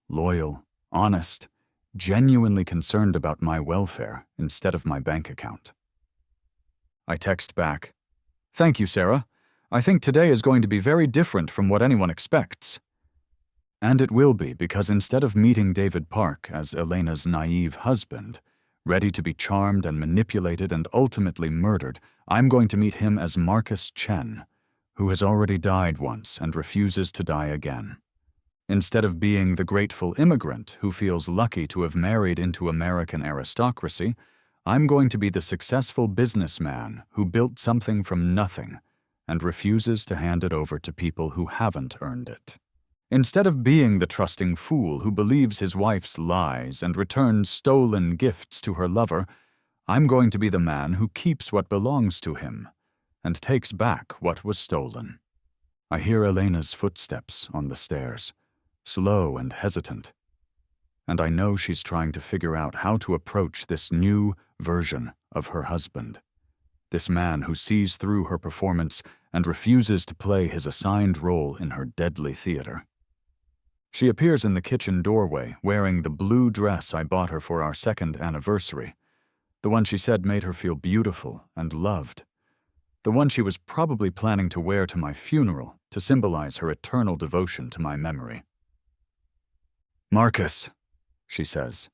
loyal, honest, genuinely concerned about my welfare instead of my bank account. I text back, "Thank you, Sarah. I think today is going to be very different from what anyone expects." And it will be, because instead of meeting David Park as Elena's naive husband, ready to be charmed and manipulated and ultimately murdered, I'm going to meet him as Marcus Chen, who has already died once and refuses to die again. Instead of being the grateful immigrant who feels lucky to have married into American aristocracy, I'm going to be the successful businessman who built something from nothing and refuses to hand it over to people who haven't earned it. Instead of being the trusting fool who believes his wife's lies and returns stolen gifts to her lover, I'm going to be the man who keeps what belongs to him and takes back what was stolen. I hear Elena's footsteps on the stairs, slow and hesitant, and I know she's trying to figure out how to approach this new version of her husband, this man who sees through her performance and refuses to play his assigned role in her deadly theater. She appears in the kitchen doorway wearing the blue dress I bought her for our second anniversary, the one she said made her feel beautiful and loved, the one she was probably planning to wear to my funeral to symbolize her eternal devotion to my memory. "Marcus," she says,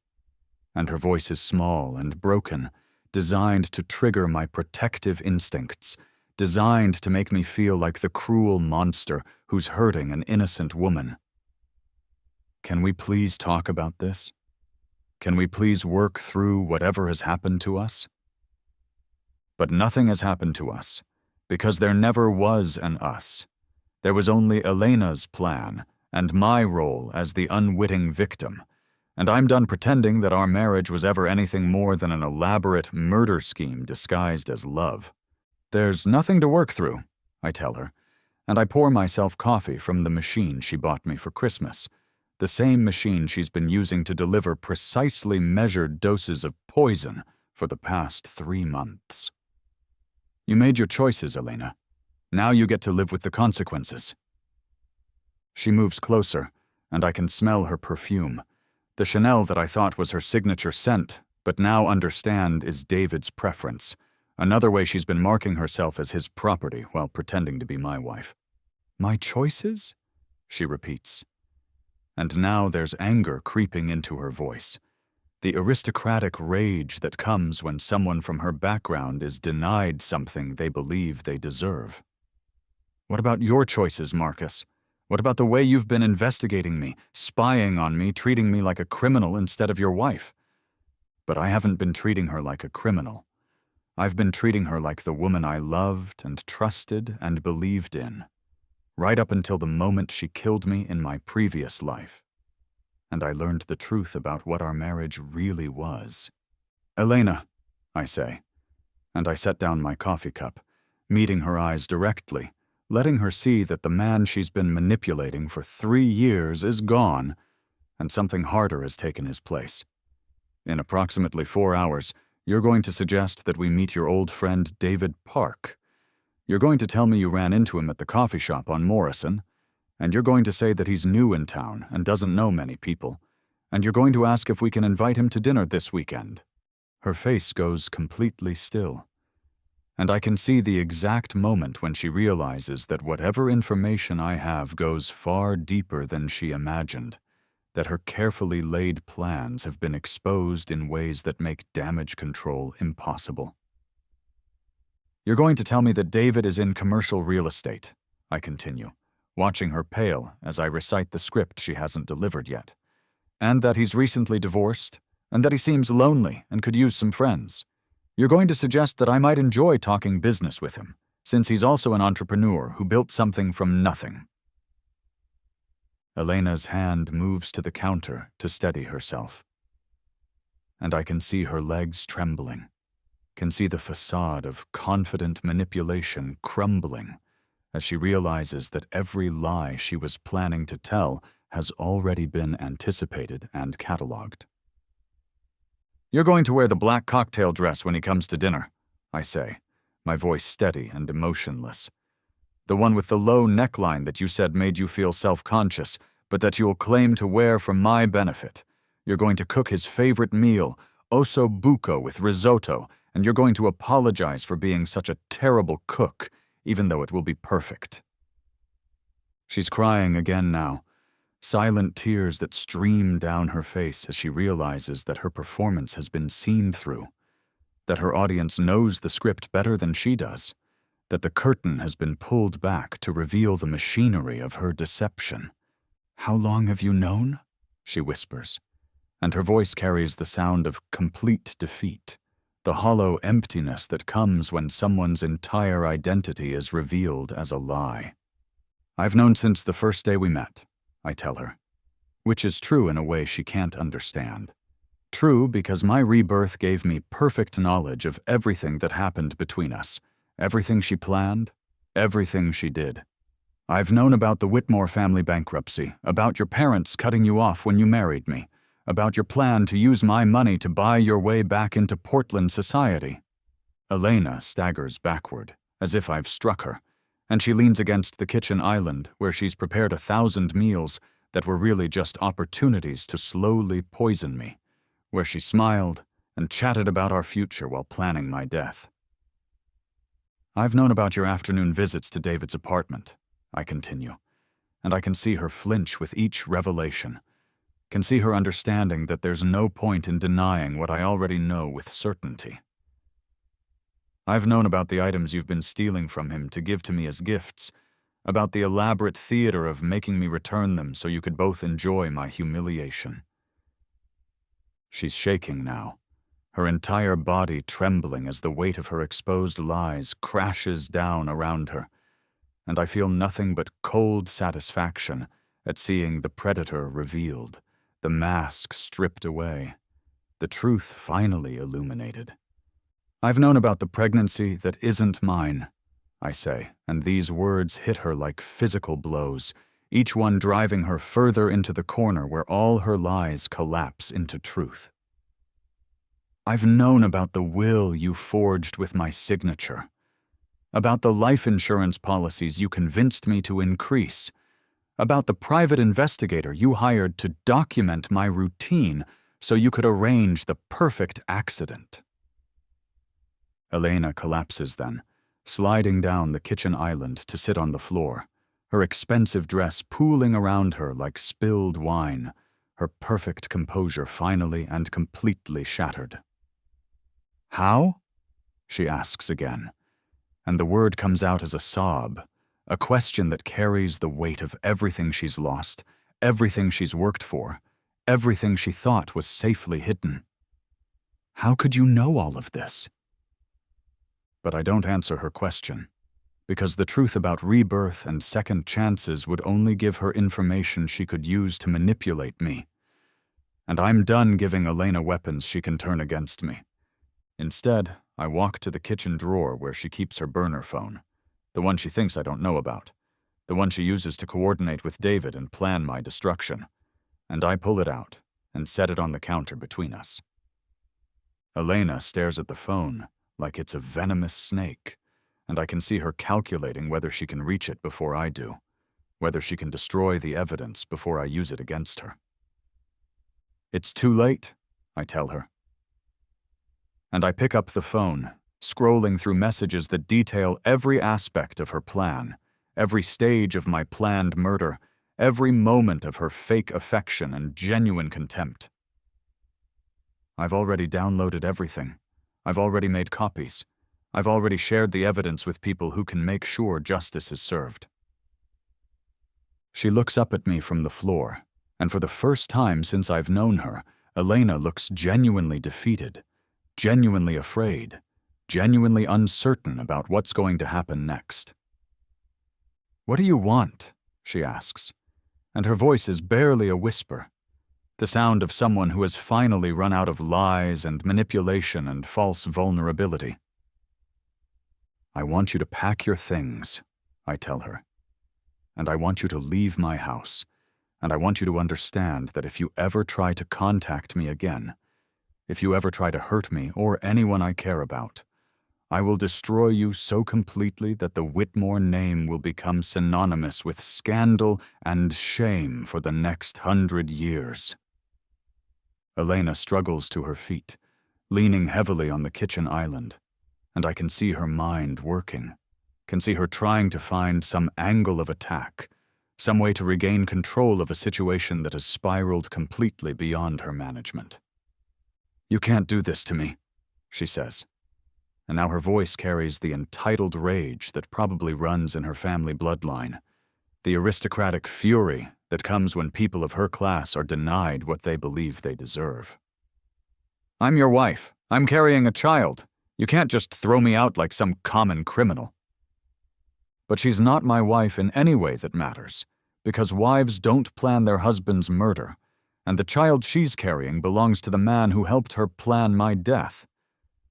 and her voice is small and broken, designed to trigger my protective instincts, designed to make me feel like the cruel monster who's hurting an innocent woman. "Can we please talk about this? Can we please work through whatever has happened to us?" But nothing has happened to us, because there never was an us. There was only Elena's plan and my role as the unwitting victim, and I'm done pretending that our marriage was ever anything more than an elaborate murder scheme disguised as love. "There's nothing to work through," I tell her, and I pour myself coffee from the machine she bought me for Christmas, the same machine she's been using to deliver precisely measured doses of poison for the past 3 months. "You made your choices, Elena. Now you get to live with the consequences." She moves closer, and I can smell her perfume, the Chanel that I thought was her signature scent, but now understand is David's preference, another way she's been marking herself as his property while pretending to be my wife. "My choices?" she repeats. And now there's anger creeping into her voice, the aristocratic rage that comes when someone from her background is denied something they believe they deserve. "What about your choices, Marcus? What about the way you've been investigating me, spying on me, treating me like a criminal instead of your wife?" But I haven't been treating her like a criminal. I've been treating her like the woman I loved and trusted and believed in, right up until the moment she killed me in my previous life. And I learned the truth about what our marriage really was. "Elena," I say, and I set down my coffee cup, meeting her eyes directly, letting her see that the man she's been manipulating for 3 years is gone, and something harder has taken his place. In approximately 4 hours, you're going to suggest that we meet your old friend David Park. You're going to tell me you ran into him at the coffee shop on Morrison, and you're going to say that he's new in town and doesn't know many people, and you're going to ask if we can invite him to dinner this weekend. Her face goes completely still, and I can see the exact moment when she realizes that whatever information I have goes far deeper than she imagined, that her carefully laid plans have been exposed in ways that make damage control impossible. "You're going to tell me that David is in commercial real estate," I continue, watching her pale as I recite the script she hasn't delivered yet, "and that he's recently divorced, and that he seems lonely and could use some friends. You're going to suggest that I might enjoy talking business with him, since he's also an entrepreneur who built something from nothing. Elena's hand moves to the counter to steady herself. And I can see her legs trembling, can see the facade of confident manipulation crumbling as she realizes that every lie she was planning to tell has already been anticipated and cataloged. "You're going to wear the black cocktail dress when he comes to dinner," I say, my voice steady and emotionless. "The one with the low neckline that you said made you feel self-conscious, but that you'll claim to wear for my benefit. You're going to cook his favorite meal, osso buco with risotto, and you're going to apologize for being such a terrible cook, even though it will be perfect." She's crying again now, silent tears that stream down her face as she realizes that her performance has been seen through, that her audience knows the script better than she does, that the curtain has been pulled back to reveal the machinery of her deception. "How long have you known?" she whispers, and her voice carries the sound of complete defeat, the hollow emptiness that comes when someone's entire identity is revealed as a lie. "I've known since the first day we met," I tell her, which is true in a way she can't understand. True because my rebirth gave me perfect knowledge of everything that happened between us, everything she planned, everything she did. I've known about the Whitmore family bankruptcy, about your parents cutting you off when you married me, about your plan to use my money to buy your way back into Portland society. Elena staggers backward, as if I've struck her, and she leans against the kitchen island where she's prepared 1,000 meals that were really just opportunities to slowly poison me, where she smiled and chatted about our future while planning my death. "I've known about your afternoon visits to David's apartment," I continue, and I can see her flinch with each revelation, can see her understanding that there's no point in denying what I already know with certainty. "I've known about the items you've been stealing from him to give to me as gifts, about the elaborate theater of making me return them so you could both enjoy my humiliation." She's shaking now, her entire body trembling as the weight of her exposed lies crashes down around her, and I feel nothing but cold satisfaction at seeing the predator revealed, the mask stripped away, the truth finally illuminated. "I've known about the pregnancy that isn't mine," I say, and these words hit her like physical blows, each one driving her further into the corner where all her lies collapse into truth. "I've known about the will you forged with my signature, about the life insurance policies you convinced me to increase, about the private investigator you hired to document my routine so you could arrange the perfect accident." Elena collapses then, sliding down the kitchen island to sit on the floor, her expensive dress pooling around her like spilled wine, her perfect composure finally and completely shattered. "How?" she asks again, and the word comes out as a sob, a question that carries the weight of everything she's lost, everything she's worked for, everything she thought was safely hidden. "How could you know all of this?" But I don't answer her question, because the truth about rebirth and second chances would only give her information she could use to manipulate me. And I'm done giving Elena weapons she can turn against me. Instead, I walk to the kitchen drawer where she keeps her burner phone, the one she thinks I don't know about, the one she uses to coordinate with David and plan my destruction, and I pull it out and set it on the counter between us. Elena stares at the phone like it's a venomous snake, and I can see her calculating whether she can reach it before I do, whether she can destroy the evidence before I use it against her. "It's too late," I tell her. And I pick up the phone, scrolling through messages that detail every aspect of her plan, every stage of my planned murder, every moment of her fake affection and genuine contempt. I've already downloaded everything. I've already made copies. I've already shared the evidence with people who can make sure justice is served. She looks up at me from the floor, and for the first time since I've known her, Elena looks genuinely defeated, genuinely afraid, genuinely uncertain about what's going to happen next. "What do you want?" she asks, and her voice is barely a whisper, the sound of someone who has finally run out of lies and manipulation and false vulnerability. "I want you to pack your things," I tell her, "and I want you to leave my house, and I want you to understand that if you ever try to contact me again, if you ever try to hurt me or anyone I care about, I will destroy you so completely that the Whitmore name will become synonymous with scandal and shame for the next 100 years." Elena struggles to her feet, leaning heavily on the kitchen island, and I can see her mind working, can see her trying to find some angle of attack, some way to regain control of a situation that has spiraled completely beyond her management. "You can't do this to me," she says, and now her voice carries the entitled rage that probably runs in her family bloodline, the aristocratic fury that comes when people of her class are denied what they believe they deserve. "I'm your wife. I'm carrying a child. You can't just throw me out like some common criminal." But she's not my wife in any way that matters, because wives don't plan their husband's murder, and the child she's carrying belongs to the man who helped her plan my death.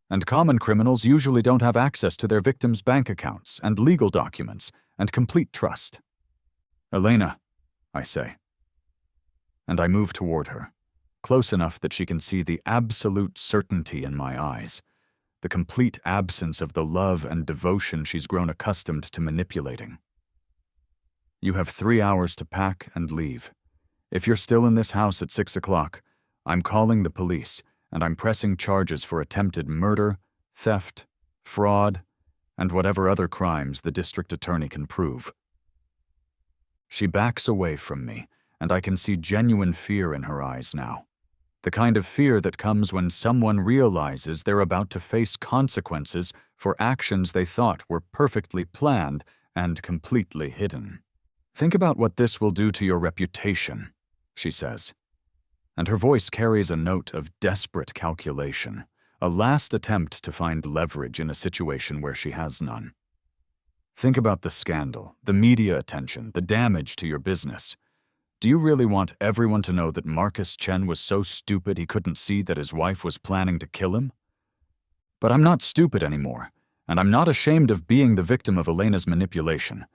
And common criminals usually don't have access to their victims' bank accounts and legal documents and complete trust. "Elena," I say. And I move toward her, close enough that she can see the absolute certainty in my eyes, the complete absence of the love and devotion she's grown accustomed to manipulating. "You have 3 hours to pack and leave. If you're still in this house at 6 o'clock, I'm calling the police, and I'm pressing charges for attempted murder, theft, fraud, and whatever other crimes the district attorney can prove." She backs away from me, and I can see genuine fear in her eyes now. The kind of fear that comes when someone realizes they're about to face consequences for actions they thought were perfectly planned and completely hidden. "Think about what this will do to your reputation," she says, and her voice carries a note of desperate calculation, a last attempt to find leverage in a situation where she has none. "Think about the scandal, the media attention, the damage to your business. Do you really want everyone to know that Marcus Chen was so stupid he couldn't see that his wife was planning to kill him? But I'm not stupid anymore, and I'm not ashamed of being the victim of Elena's manipulation,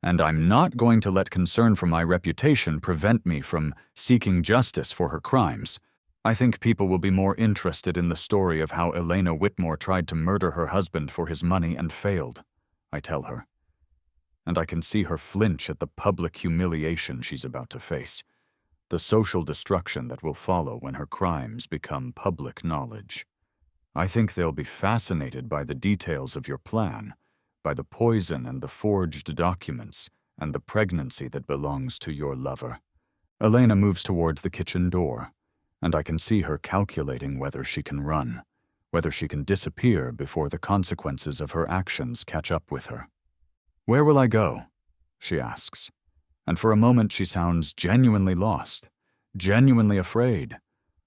and I'm not going to let concern for my reputation prevent me from seeking justice for her crimes. I think people will be more interested in the story of how Elena Whitmore tried to murder her husband for his money and failed," I tell her. And I can see her flinch at the public humiliation she's about to face, the social destruction that will follow when her crimes become public knowledge. "I think they'll be fascinated by the details of your plan, by the poison and the forged documents, and the pregnancy that belongs to your lover." Elena moves towards the kitchen door, and I can see her calculating whether she can run, whether she can disappear before the consequences of her actions catch up with her. "Where will I go?" she asks, and for a moment she sounds genuinely lost, genuinely afraid,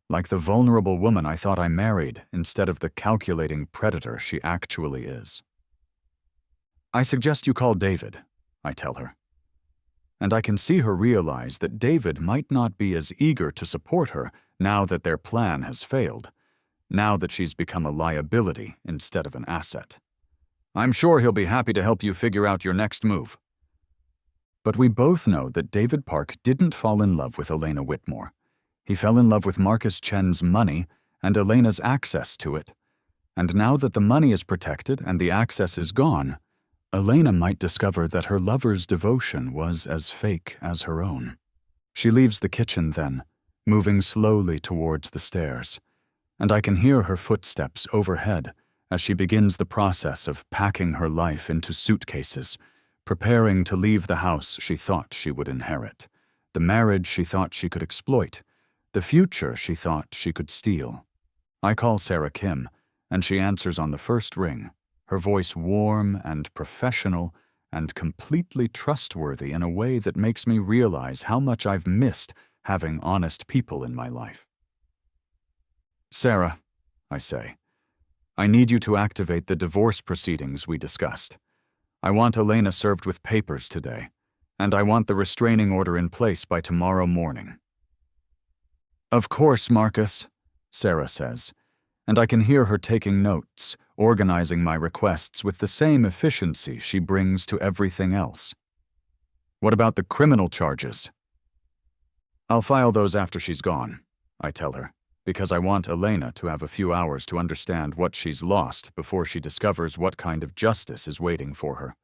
like the vulnerable woman I thought I married instead of the calculating predator she actually is. "I suggest you call David," I tell her. And I can see her realize that David might not be as eager to support her now that their plan has failed, now that she's become a liability instead of an asset. "I'm sure he'll be happy to help you figure out your next move." But we both know that David Park didn't fall in love with Elena Whitmore. He fell in love with Marcus Chen's money and Elena's access to it. And now that the money is protected and the access is gone, Elena might discover that her lover's devotion was as fake as her own. She leaves the kitchen then, moving slowly towards the stairs, and I can hear her footsteps overhead as she begins the process of packing her life into suitcases, preparing to leave the house she thought she would inherit, the marriage she thought she could exploit, the future she thought she could steal. I call Sarah Kim, and she answers on the first ring, her voice warm and professional and completely trustworthy in a way that makes me realize how much I've missed having honest people in my life. "Sarah," I say, I need you to activate the divorce proceedings we discussed. I want Elena served with papers today, and I want the restraining order in place by tomorrow morning." "Of course, Marcus," Sarah says, and I can hear her taking notes, organizing my requests with the same efficiency she brings to everything else. "What about the criminal charges?" "I'll file those after she's gone," I tell her, because I want Elena to have a few hours to understand what she's lost before she discovers what kind of justice is waiting for her.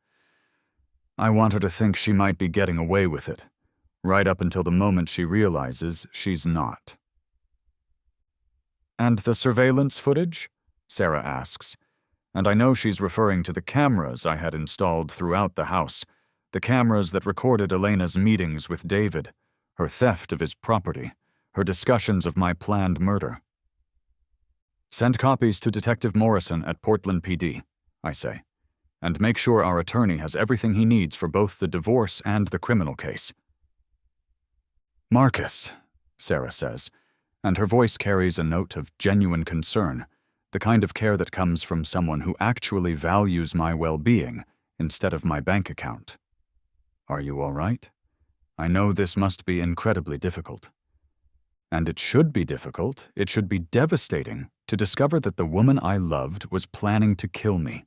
I want her to think she might be getting away with it, right up until the moment she realizes she's not. "And the surveillance footage?" Sarah asks, and I know she's referring to the cameras I had installed throughout the house, the cameras that recorded Elena's meetings with David, her theft of his property, her discussions of my planned murder. "Send copies to Detective Morrison at Portland PD, I say, and make sure our attorney has everything he needs for both the divorce and the criminal case." "Marcus," Sarah says, and her voice carries a note of genuine concern, the kind of care that comes from someone who actually values my well-being instead of my bank account. "Are you all right? I know this must be incredibly difficult. And it should be difficult, it should be devastating to discover that the woman I loved was planning to kill me,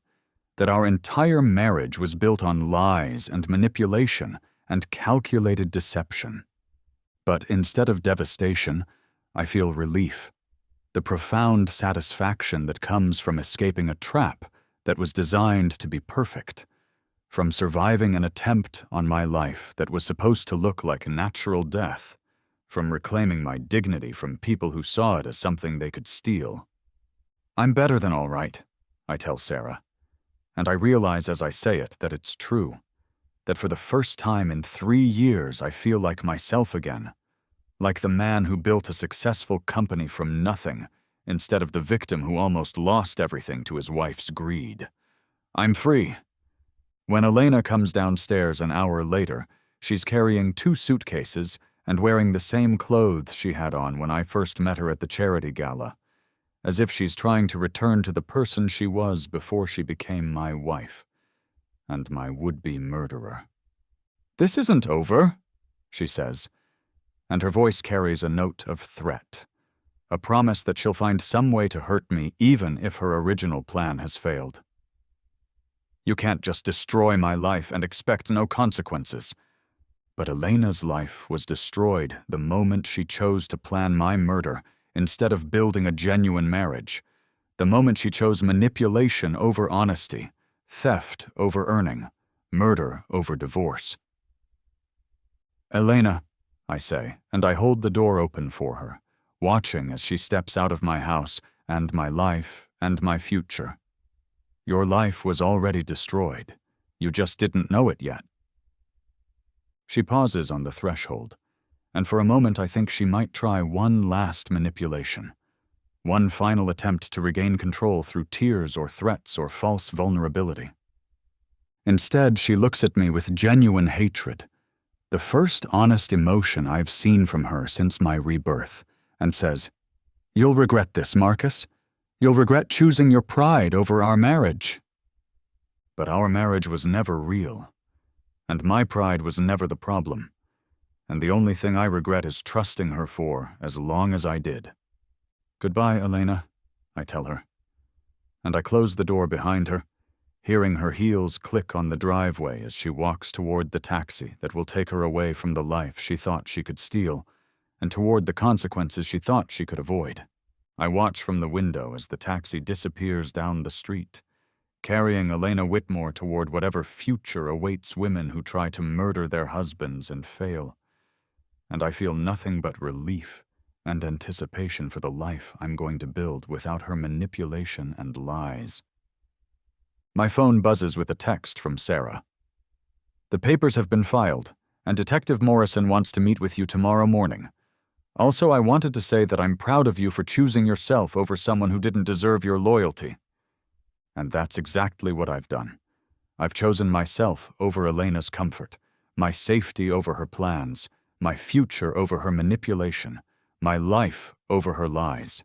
that our entire marriage was built on lies and manipulation and calculated deception. But instead of devastation, I feel relief, the profound satisfaction that comes from escaping a trap that was designed to be perfect, from surviving an attempt on my life that was supposed to look like natural death, from reclaiming my dignity from people who saw it as something they could steal. I'm better than all right, I tell Sarah, and I realize as I say it that it's true, that for the first time in 3 years I feel like myself again, like the man who built a successful company from nothing instead of the victim who almost lost everything to his wife's greed. I'm free. When Elena comes downstairs an hour later, she's carrying 2 suitcases and wearing the same clothes she had on when I first met her at the charity gala, as if she's trying to return to the person she was before she became my wife and my would-be murderer. "This isn't over," she says, and her voice carries a note of threat, a promise that she'll find some way to hurt me even if her original plan has failed. "You can't just destroy my life and expect no consequences." But Elena's life was destroyed the moment she chose to plan my murder instead of building a genuine marriage, the moment she chose manipulation over honesty, theft over earning, murder over divorce. "Elena," I say, and I hold the door open for her, watching as she steps out of my house and my life and my future. "Your life was already destroyed. You just didn't know it yet." She pauses on the threshold, and for a moment I think she might try one last manipulation, one final attempt to regain control through tears or threats or false vulnerability. Instead, she looks at me with genuine hatred, the first honest emotion I've seen from her since my rebirth, and says, "You'll regret this, Marcus. You'll regret choosing your pride over our marriage." But our marriage was never real, and my pride was never the problem, and the only thing I regret is trusting her for as long as I did. "Goodbye, Elena," I tell her, and I close the door behind her, hearing her heels click on the driveway as she walks toward the taxi that will take her away from the life she thought she could steal, and toward the consequences she thought she could avoid. I watch from the window as the taxi disappears down the street, carrying Elena Whitmore toward whatever future awaits women who try to murder their husbands and fail. And I feel nothing but relief and anticipation for the life I'm going to build without her manipulation and lies. My phone buzzes with a text from Sarah. "The papers have been filed, and Detective Morrison wants to meet with you tomorrow morning. Also, I wanted to say that I'm proud of you for choosing yourself over someone who didn't deserve your loyalty." And that's exactly what I've done. I've chosen myself over Elena's comfort, my safety over her plans, my future over her manipulation, my life over her lies.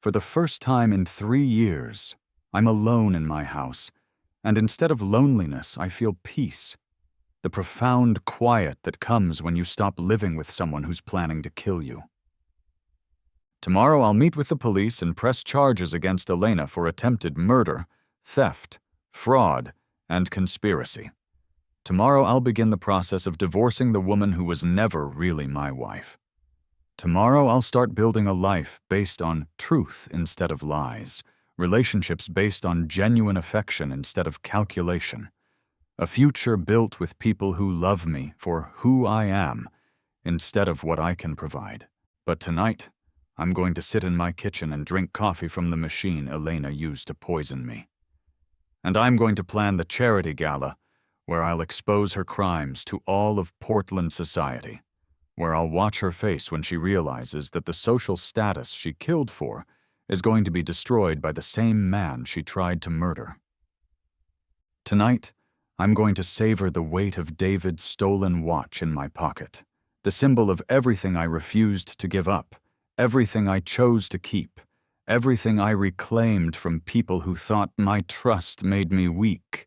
For the first time in 3 years, I'm alone in my house, and instead of loneliness, I feel peace. The profound quiet that comes when you stop living with someone who's planning to kill you. Tomorrow I'll meet with the police and press charges against Elena for attempted murder, theft, fraud, and conspiracy. Tomorrow I'll begin the process of divorcing the woman who was never really my wife. Tomorrow I'll start building a life based on truth instead of lies, relationships based on genuine affection instead of calculation, a future built with people who love me for who I am instead of what I can provide. But tonight, I'm going to sit in my kitchen and drink coffee from the machine Elena used to poison me. And I'm going to plan the charity gala where I'll expose her crimes to all of Portland society, where I'll watch her face when she realizes that the social status she killed for is going to be destroyed by the same man she tried to murder. Tonight, I'm going to savor the weight of David's stolen watch in my pocket, the symbol of everything I refused to give up, everything I chose to keep, everything I reclaimed from people who thought my trust made me weak.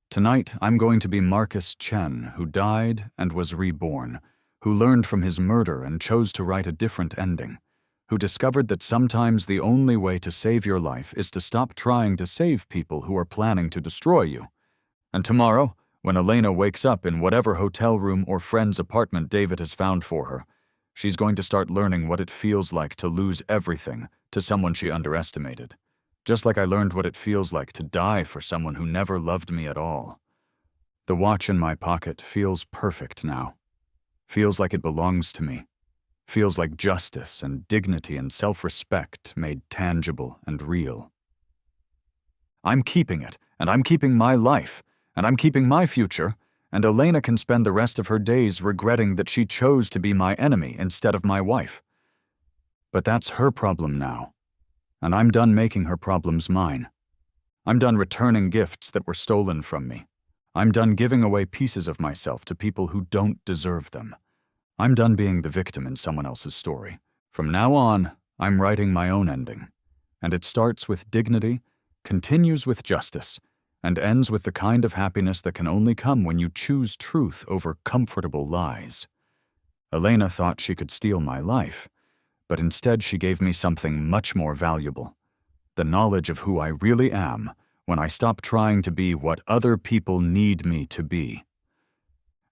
Tonight, I'm going to be Marcus Chen, who died and was reborn, who learned from his murder and chose to write a different ending, who discovered that sometimes the only way to save your life is to stop trying to save people who are planning to destroy you. And tomorrow, when Elena wakes up in whatever hotel room or friend's apartment David has found for her, she's going to start learning what it feels like to lose everything to someone she underestimated, just like I learned what it feels like to die for someone who never loved me at all. The watch in my pocket feels perfect now, feels like it belongs to me, feels like justice and dignity and self-respect made tangible and real. I'm keeping it, and I'm keeping my life, and I'm keeping my future, and Elena can spend the rest of her days regretting that she chose to be my enemy instead of my wife. But that's her problem now, and I'm done making her problems mine. I'm done returning gifts that were stolen from me. I'm done giving away pieces of myself to people who don't deserve them. I'm done being the victim in someone else's story. From now on, I'm writing my own ending, and it starts with dignity, continues with justice, and ends with the kind of happiness that can only come when you choose truth over comfortable lies. Elena thought she could steal my life, but instead she gave me something much more valuable, the knowledge of who I really am when I stop trying to be what other people need me to be.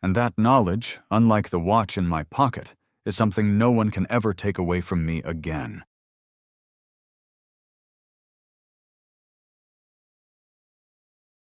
And that knowledge, unlike the watch in my pocket, is something no one can ever take away from me again.